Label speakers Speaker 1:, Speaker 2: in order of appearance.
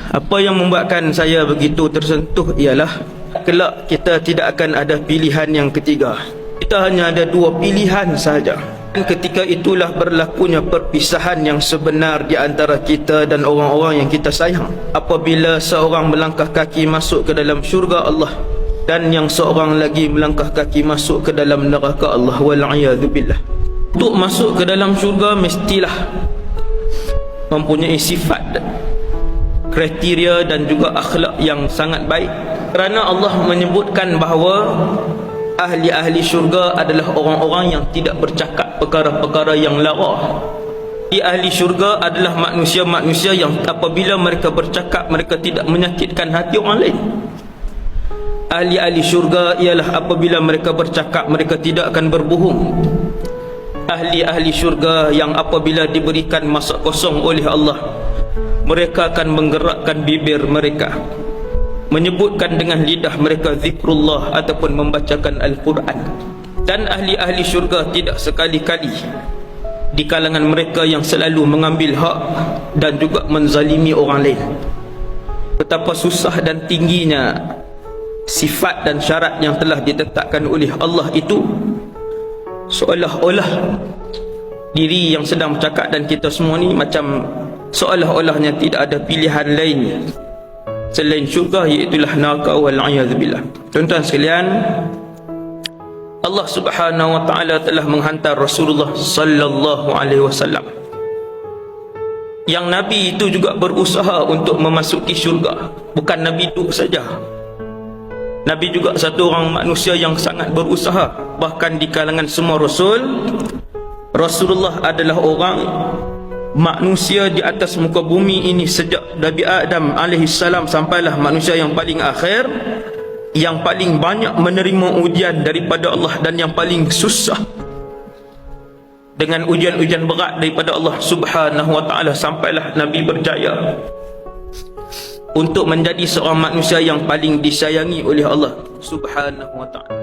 Speaker 1: Apa yang membuatkan saya begitu tersentuh ialah kelak kita tidak akan ada pilihan yang ketiga. Kita hanya ada dua pilihan sahaja. Dan ketika itulah berlakunya perpisahan yang sebenar di antara kita dan orang-orang yang kita sayang. Apabila seorang melangkah kaki masuk ke dalam syurga Allah dan yang seorang lagi melangkah kaki masuk ke dalam neraka Allah, wal'iyadzubillah. Untuk masuk ke dalam syurga mestilah mempunyai sifat, kriteria dan juga akhlak yang sangat baik. Kerana Allah menyebutkan bahawa ahli-ahli syurga adalah orang-orang yang tidak bercakap perkara-perkara yang lara. Ahli syurga adalah manusia-manusia yang apabila mereka bercakap, mereka tidak menyakitkan hati orang lain. Ahli-ahli syurga ialah apabila mereka bercakap, mereka tidak akan berbohong. Ahli-ahli syurga yang apabila diberikan masa kosong oleh Allah, mereka akan menggerakkan bibir mereka, menyebutkan dengan lidah mereka zikrullah ataupun membacakan Al-Quran. Dan ahli-ahli syurga tidak sekali-kali di kalangan mereka yang selalu mengambil hak dan juga menzalimi orang lain. Betapa susah dan tingginya sifat dan syarat yang telah ditetapkan oleh Allah itu, seolah-olah diri yang sedang bercakap dan kita semua ni macam seolah-olahnya tidak ada pilihan lain selain syurga, iaitulah neraka, wal'iyadzubillah. Tuan-tuan sekalian, Allah Subhanahu wa ta'ala telah menghantar Rasulullah sallallahu alaihi wasallam, yang Nabi itu juga berusaha untuk memasuki syurga. Bukan Nabi itu saja, Nabi juga satu orang manusia yang sangat berusaha. Bahkan di kalangan semua Rasul, Rasulullah adalah orang manusia di atas muka bumi ini sejak Nabi Adam alaihissalam sampailah manusia yang paling akhir, yang paling banyak menerima ujian daripada Allah dan yang paling susah dengan ujian-ujian berat daripada Allah Subhanahu wa ta'ala, sampailah Nabi berjaya untuk menjadi seorang manusia yang paling disayangi oleh Allah Subhanahu wa ta'ala.